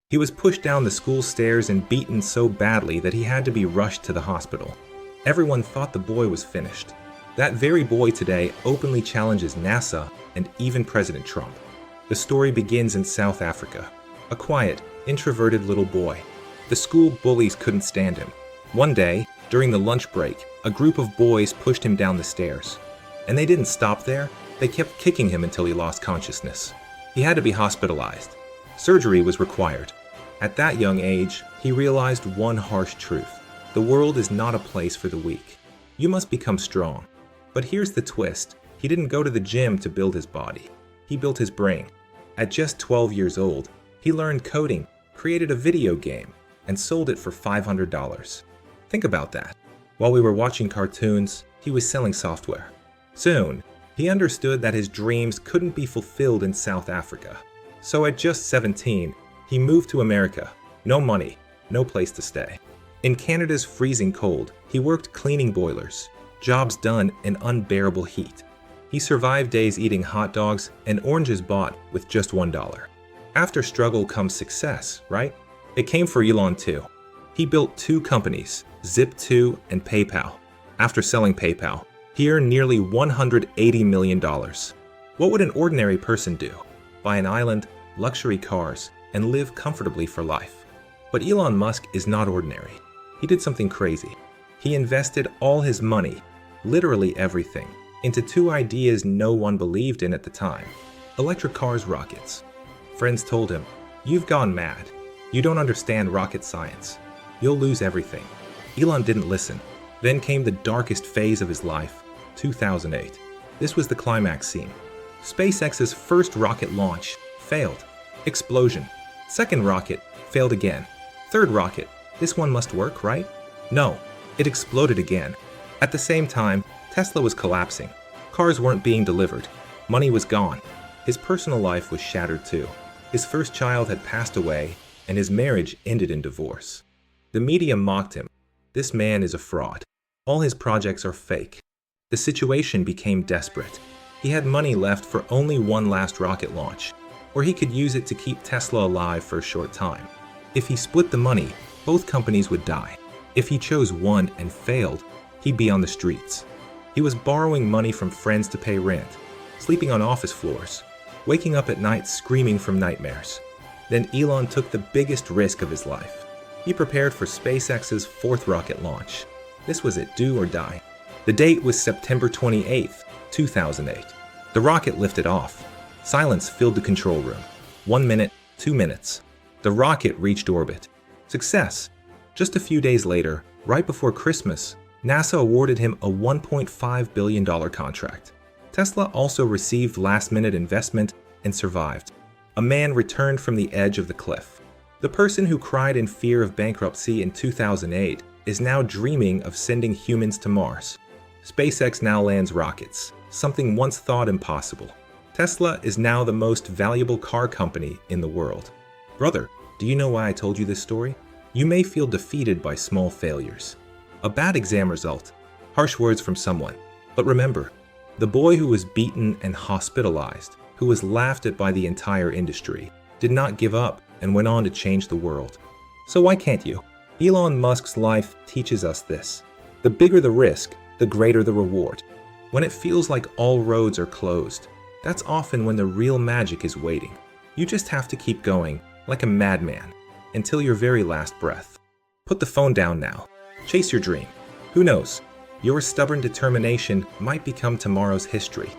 He was pushed down the school stairs and beaten so badly that he had to be rushed to the hospital. Everyone thought the boy was finished. That very boy today openly challenges NASA and even President Trump. The story begins in South Africa. A quiet, introverted little boy. The school bullies couldn't stand him. One day, during the lunch break, a group of boys pushed him down the stairs. And they didn't stop there. They kept kicking him until he lost consciousness. He had to be hospitalized. Surgery was required. At that young age, he realized one harsh truth. The world is not a place for the weak. You must become strong. But here's the twist. He didn't go to the gym to build his body. He built his brain. At just 12 years old, he learned coding, created a video game, and sold it for $500. Think about that. While we were watching cartoons, he was selling software. Soon, he understood that his dreams couldn't be fulfilled in South Africa. So at just 17, he moved to America. No money, no place to stay. In Canada's freezing cold, he worked cleaning boilers, jobs done in unbearable heat. He survived days eating hot dogs and oranges bought with just $1. After struggle comes success, right? It came for Elon too. He built 2 companies, Zip2 and PayPal. After selling PayPal, he earned nearly $180 million. What would an ordinary person do? Buy an island, luxury cars, and live comfortably for life. But Elon Musk is not ordinary. He did something crazy. He invested all his money, literally everything, into 2 ideas no one believed in at the time. Electric cars, rockets. Friends told him, "You've gone mad. You don't understand rocket science. You'll lose everything." Elon didn't listen. Then came the darkest phase of his life, 2008. This was the climax scene. SpaceX's first rocket launch failed. Explosion. Second rocket failed again. Third rocket, this one must work, right? No, it exploded again. At the same time, Tesla was collapsing. Cars weren't being delivered. Money was gone. His personal life was shattered too. His first child had passed away, and his marriage ended in divorce. The media mocked him. This man is a fraud. All his projects are fake. The situation became desperate. He had money left for only one last rocket launch, or he could use it to keep Tesla alive for a short time. If he split the money, both companies would die. If he chose one and failed, he'd be on the streets. He was borrowing money from friends to pay rent, sleeping on office floors, waking up at night screaming from nightmares. Then Elon took the biggest risk of his life. He prepared for SpaceX's 4th rocket launch. This was it, do or die. The date was September 28th, 2008. The rocket lifted off. Silence filled the control room. 1 minute, 2 minutes. The rocket reached orbit. Success! Just a few days later, right before Christmas, NASA awarded him a $1.5 billion contract. Tesla also received last-minute investment and survived. A man returned from the edge of the cliff. The person who cried in fear of bankruptcy in 2008 is now dreaming of sending humans to Mars. SpaceX now lands rockets, something once thought impossible. Tesla is now the most valuable car company in the world. Brother, do you know why I told you this story? You may feel defeated by small failures. A bad exam result, harsh words from someone. But remember, the boy who was beaten and hospitalized, who was laughed at by the entire industry, did not give up and went on to change the world. So why can't you? Elon Musk's life teaches us this. The bigger the risk, the greater the reward. When it feels like all roads are closed, that's often when the real magic is waiting. You just have to keep going, like a madman, until your very last breath. Put the phone down now. Chase your dream. Who knows? Your stubborn determination might become tomorrow's history.